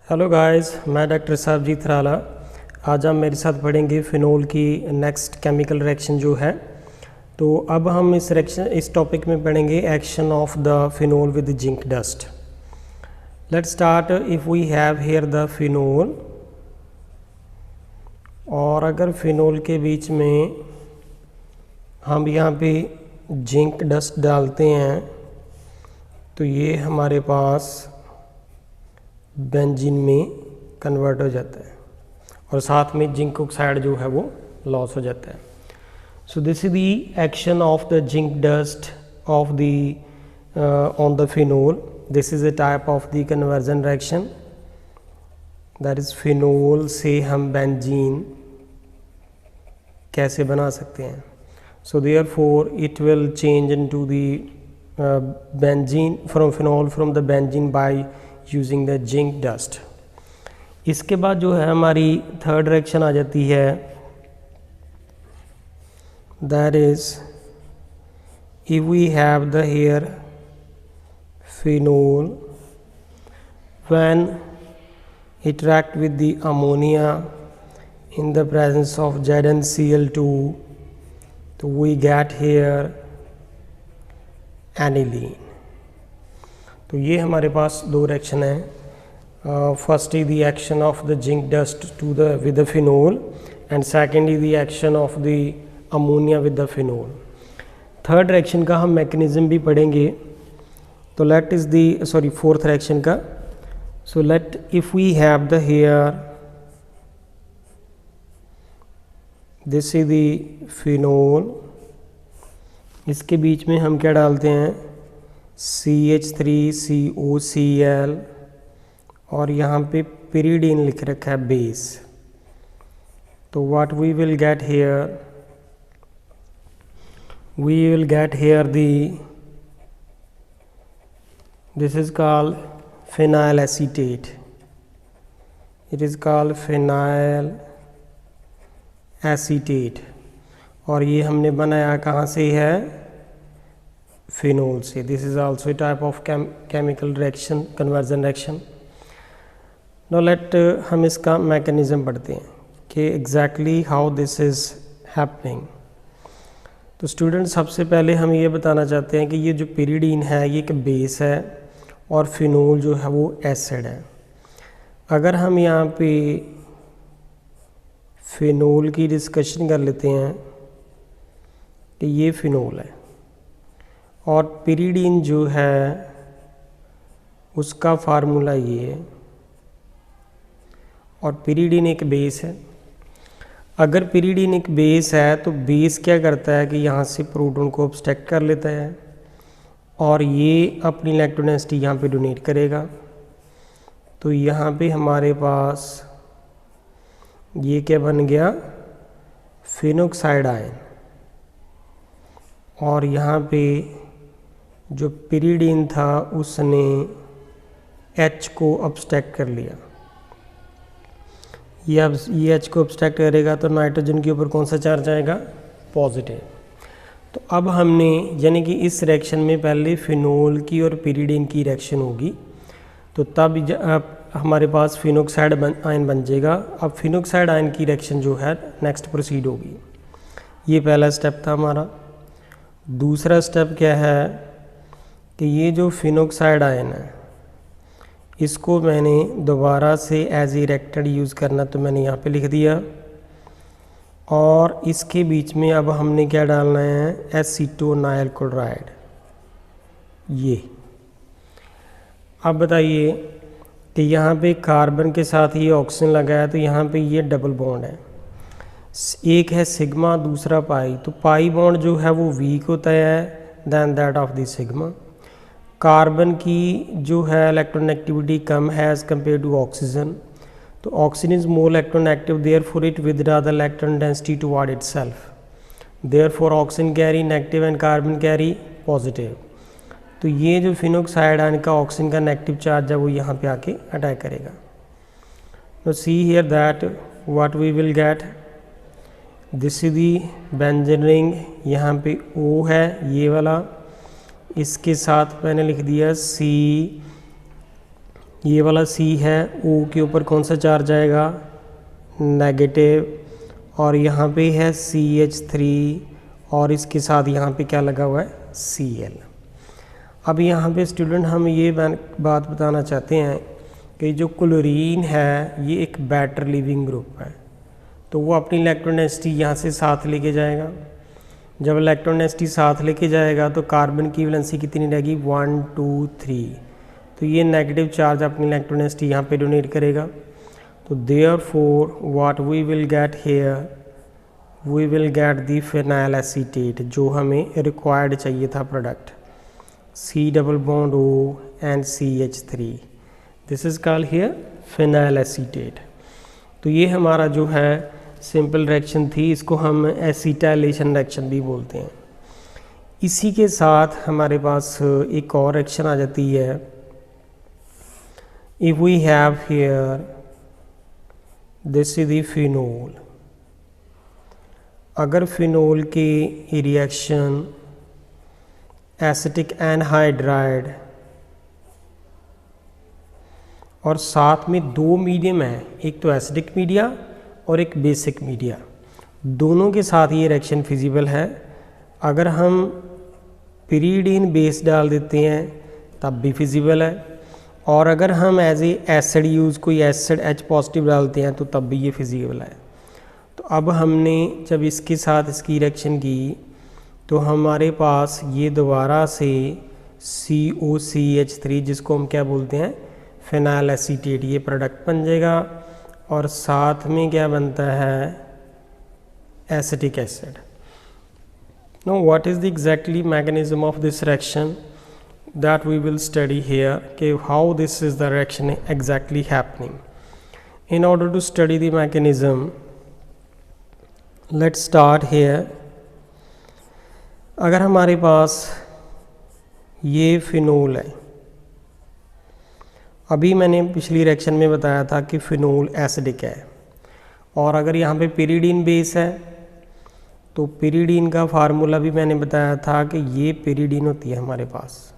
Hello guys, मैं doctor साहबजीत राला। आज हम मेरे साथ पढ़ेंगे फिनोल की नेक्स्ट केमिकल रिएक्शन जो है। तो अब हम इस टॉपिक में पढ़ेंगे action of the phenol with zinc dust. Let's start. If we have here the phenol, और अगर फिनोल के बीच में हम यहाँ पे जिंक डस्ट डालते हैं तो ये हमारे पास बेंजीन में कन्वर्ट हो जाता है और साथ में जिंक ऑक्साइड जो है वो लॉस हो जाता है। So this is the action of the zinc dust of the on the phenol. This is a type of the conversion reaction, that is phenol से हम बेंजीन कैसे बना सकते हैं। So therefore it will change into the benzene from phenol from the benzene by using the zinc dust. इसके बाद जो है हमारी थर्ड रिएक्शन आ जाती है, that is if we have the here phenol when interact with the ammonia in the presence of ZnCl2, तो we get here aniline। तो ये हमारे पास दो रिएक्शन है। First is the action of the zinc dust to the with the phenol and second is the action of the ammonia with the phenol. Third reaction का हम mechanism भी पढ़ेंगे। तो let is the fourth reaction का। So let if we have the here this is the phenol, इसके बीच में हम क्या डालते हैं CH3COCl और यहाँ पे pyridine लिख रखा है बेस। तो what we will get here, we will get here this is called phenyl acetate, it is called phenyl acetate। और ये हमने बनाया कहाँ से है, फिनोल से। This is also a type of chemical reaction, conversion reaction. Now let हम इसका मैकेनिज्म पढ़ते हैं कि exactly how this is happening. तो स्टूडेंट, सबसे पहले हम ये बताना चाहते हैं कि ये जो pyridine है ये एक बेस है और फिनोल जो है वो एसिड है। अगर हम यहाँ पे फिनोल की डिस्कशन कर लेते हैं कि ये फिनोल है और pyridine जो है उसका फार्मूला ये है, और pyridine एक बेस है। अगर pyridine एक बेस है तो बेस क्या करता है कि यहाँ से प्रोटॉन को ऑब्स्ट्रैक्ट कर लेता है और ये अपनी इलेक्ट्रोनेसिटी यहाँ पे डोनेट करेगा। तो यहाँ पे हमारे पास ये क्या बन गया, फिनोक्साइड आयन। और यहाँ पे जो pyridine था उसने H को ऑब्स्ट्रैक्ट कर लिया। ये H को ऑब्स्ट्रैक्ट करेगा तो नाइट्रोजन के ऊपर कौन सा चार्ज आएगा, पॉजिटिव। तो अब हमने यानी कि इस रिएक्शन में पहले फिनोल की और pyridine की रिएक्शन होगी, तो तब हमारे पास फिनोक्साइड आयन बन जाएगा। अब फिनोक्साइड आयन की रिएक्शन जो है नेक्स्ट प्रोसीड होगी। ये पहला स्टेप था हमारा। दूसरा स्टेप क्या है कि ये जो फिनोक्साइड आयन है इसको मैंने दोबारा से एज ए रिएक्टेंट यूज़ करना, तो मैंने यहाँ पे लिख दिया। और इसके बीच में अब हमने क्या डालना है, एसीटोनाइल क्लोराइड। ये अब बताइए कि यहाँ पे कार्बन के साथ ये ऑक्सीजन लगा है तो यहाँ पे ये डबल बॉन्ड है, एक है सिग्मा दूसरा पाई। तो पाई बॉन्ड जो है वो वीक होता है than that of the sigma. Carbon की जो है इलेक्ट्रोनेगेटिविटी कम है एज कम्पेयर टू ऑक्सीजन। तो oxygen is more electronegative, therefore it withdraw the electron density toward itself, therefore oxygen carry negative and carbon carry positive. तो ये जो phenoxide ion का ऑक्सीजन का नेगेटिव चार्ज है वो यहाँ पे आके अटैक करेगा। तो see here that what we will get, this is the benzene ring, यहाँ पे O है ये वाला, इसके साथ मैंने लिख दिया ये वाला C है, O के ऊपर कौन सा चार्ज आएगा, नेगेटिव, और यहाँ पे है CH3 और इसके साथ यहाँ पे क्या लगा हुआ है, Cl। अब यहाँ पे स्टूडेंट हम ये बात बताना चाहते हैं कि जो क्लोरीन है ये एक बेटर लिविंग ग्रुप है, तो वो अपनी इलेक्ट्रोनेसिटी यहाँ से साथ लेके जाएगा। जब इलेक्ट्रोनेसिटी साथ लेके जाएगा तो कार्बन की वैलेंसी कितनी रहेगी, 1 2 3, तो ये नेगेटिव चार्ज अपनी इलेक्ट्रोनेसिटी यहाँ पे डोनेट करेगा। तो therefore what we will get here, we will get the phenyl acetate, जो हमें रिक्वायर्ड चाहिए था product, C double bond O and CH3, this is called here phenyl acetate. तो ये हमारा जो है सिंपल रिएक्शन थी, इसको हम एसिटाइलेशन रिएक्शन भी बोलते हैं। इसी के साथ हमारे पास एक और रिएक्शन आ जाती है, if we have here this is the phenol. अगर फिनोल की रिएक्शन एसिटिक एनहाइड्राइड और साथ में दो मीडियम है, एक तो एसिडिक मीडिया और एक बेसिक मीडिया, दोनों के साथ ये रिएक्शन फिजिबल है। अगर हम पिरीडीन बेस डाल देते हैं तब भी फिजिबल है, और अगर हम एज ए एसिड यूज़ कोई एसिड H पॉजिटिव डालते हैं तो तब भी ये फिजिबल है। तो अब हमने जब इसके साथ इसकी रिएक्शन की तो हमारे पास ये दोबारा से COCH3, जिसको हम क्या बोलते हैं, फिनाइल एसीटेट, ये प्रोडक्ट बन जाएगा, और साथ में क्या बनता है, acetic acid. Now what is the exactly mechanism of this reaction, that we will study here, okay, how this is the reaction exactly happening. In order to study the mechanism, let's start here. अगर हमारे पास ये phenol है, अभी मैंने पिछली reaction में बताया था कि फिनोल एसिडिक है, और अगर यहाँ पे पिरीडीन बेस है तो पिरीडीन का फार्मूला भी मैंने बताया था कि ये पिरीडीन होती है हमारे पास,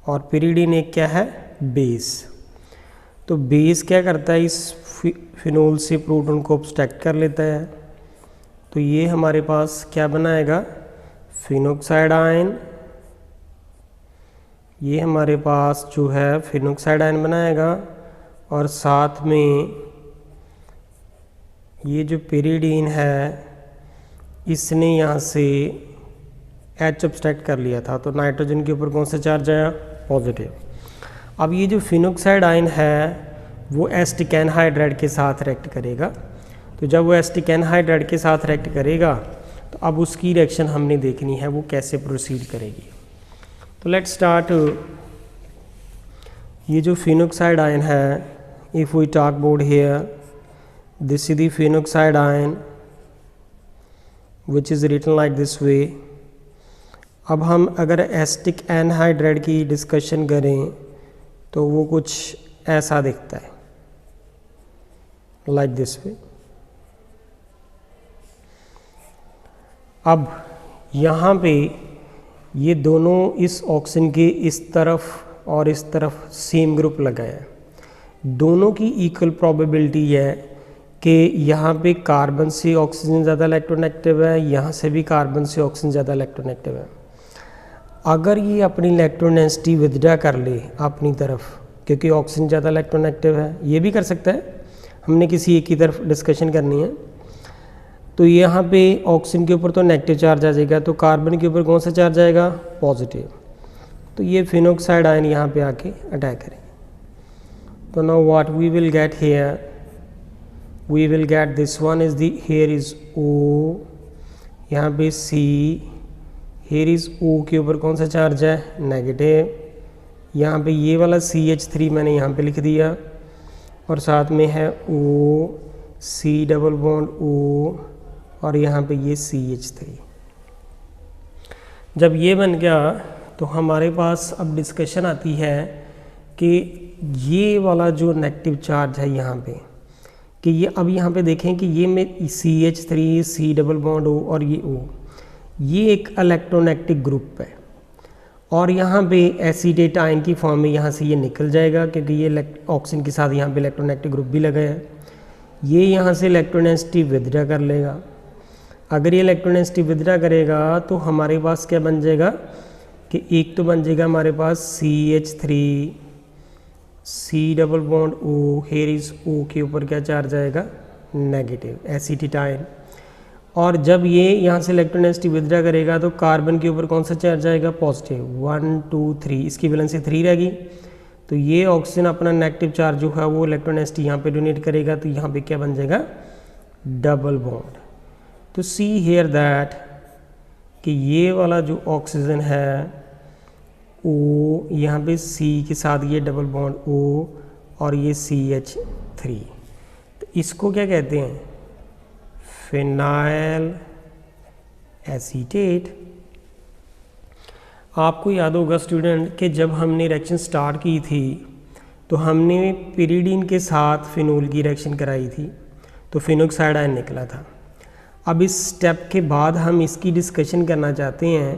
और पिरीडीन एक क्या है, बेस। तो बेस क्या करता है, इस फिनोल से प्रोटॉन को ऑब्स्ट्रैक्ट कर लेता है, तो ये हमारे पास क्या बनाएगा, फिनोक्साइड आयन, ये हमारे पास जो है फिनोक्साइड आयन बनाएगा, और साथ में ये जो पिरीडीन है इसने यहाँ से H ऑब्स्ट्रैक्ट कर लिया था, तो नाइट्रोजन के ऊपर कौन सा चार्ज आया, पॉजिटिव। अब ये जो फिनोक्साइड आयन है वो एसिटिक एनहाइड्राइड के साथ रिएक्ट करेगा, तो जब वो एसिटिक एनहाइड्राइड के साथ रिएक्ट करेगा तो अब उसकी रिएक्शन हमने देखनी है वो कैसे प्रोसीड करेगी। तो लेट्स स्टार्ट। ये जो फिनोक्साइड आयन है, if we talk about here, this is the phenoxide ion which is written like this way. अब हम अगर एसिटिक एनहाइड्राइड की डिस्कशन करें तो वो कुछ ऐसा दिखता है, लाइक दिस वे। अब यहाँ पे ये दोनों इस ऑक्सीजन के इस तरफ और इस तरफ सेम ग्रुप लगाया है, दोनों की इक्वल प्रोबेबिलिटी है कि यहाँ पे कार्बन से ऑक्सीजन ज़्यादा इलेक्ट्रोनेगेटिव है, यहाँ से भी कार्बन से ऑक्सीजन ज़्यादा इलेक्ट्रोनेगेटिव है। अगर ये अपनी इलेक्ट्रोनेसिटी विदड्रा कर ले अपनी तरफ, क्योंकि ऑक्सीजन ज़्यादा इलेक्ट्रोनेगेटिव है, ये भी कर सकता है, हमने किसी एक की तरफ डिस्कशन करनी है, तो यहाँ पे ऑक्सीजन के ऊपर तो नेगेटिव चार्ज आ जाएगा, तो कार्बन के ऊपर कौन सा चार्ज आएगा, पॉजिटिव। तो ये फिनोक्साइड आयन यहाँ पे आके अटैक करेंगे। तो now what we will get here, we will get this one is the, here is O, यहाँ पे C, हियर इज O के ऊपर कौन सा चार्ज है, नेगेटिव। यहाँ पे ये वाला CH3 मैंने यहाँ पे लिख दिया, और साथ में है O, C double bond O, और यहाँ पे ये CH3। जब ये बन गया तो हमारे पास अब डिस्कशन आती है कि ये वाला जो नेगेटिव चार्ज है यहाँ पे, कि ये अब यहाँ पे देखें कि ये में CH3, C double bond O और ये O, ये एक इलेक्ट्रोनेगेटिव ग्रुप है। और यहाँ पे एसीटेट आयन की फॉर्म में यहाँ से ये निकल जाएगा, क्योंकि ये ऑक्सीजन के साथ यहाँ पे इलेक्ट्रोनेगेटिव ग्रुप भी लगा है। ये यहाँ से इलेक्ट्रोनेगेटिव विथड्रा कर लेगा। अगर ये इलेक्ट्रोनेगेटिव विथड्रा करेगा तो हमारे पास क्या बन जाएगा कि एक तो बन जाएगा हमारे पास CH3 C double bond O, here is O के ऊपर क्या चार्ज आएगा, नेगेटिव एसीटेट आयन। और जब ये यहाँ से इलेक्ट्रोनेगेटिव विथड्रा करेगा तो कार्बन के ऊपर कौन सा चार्ज आएगा, पॉजिटिव, 1 2 3, इसकी वैलेंसी 3 रहेगी। तो ये ऑक्सीजन अपना नेगेटिव चार्ज जो है वो इलेक्ट्रोनेगेटिव यहाँ पे डोनेट करेगा, तो यहाँ पे क्या बन जाएगा, डबल बॉन्ड। तो सी हियर दैट कि ये वाला जो ऑक्सीजन है O, यहाँ पे C के साथ ये डबल बॉन्ड O और ये CH3, तो इसको क्या कहते हैं, फिनाइल एसीटेट। आपको याद होगा स्टूडेंट कि जब हमने रिएक्शन स्टार्ट की थी तो हमने पिरिडीन के साथ फिनोल की रिएक्शन कराई थी, तो फिनोक्साइड आयन निकला था। अब इस स्टेप के बाद हम इसकी डिस्कशन करना चाहते हैं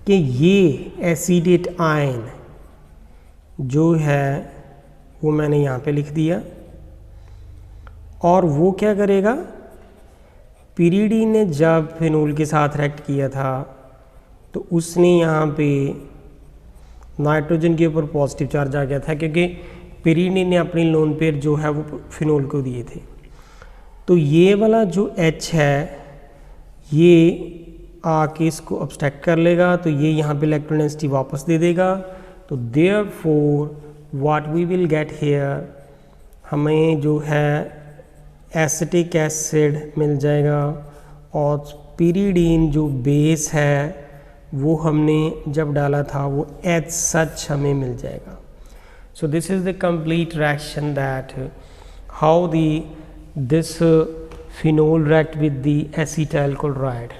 कि ये एसीटेट आयन जो है वो मैंने यहाँ पे लिख दिया, और वो क्या करेगा, पिरिडीन ने जब फिनोल के साथ रिएक्ट किया था तो उसने यहाँ पे नाइट्रोजन के ऊपर पॉजिटिव चार्ज आ गया था, क्योंकि पिरिडीन ने अपनी लोन पेयर जो है वो फिनोल को दिए थे। तो ये वाला जो H है ये आके इसको अब्स्ट्रैक्ट कर लेगा, तो ये यहाँ पे इलेक्ट्रोनेगेटिव वापस दे देगा। तो therefore what we will get here, हमें जो है एसिटिक एसिड मिल जाएगा, और पिरिडीन जो बेस है वो हमने जब डाला था वो एज सच हमें मिल जाएगा। So this is the complete reaction that how the this phenol react with the acetyl chloride.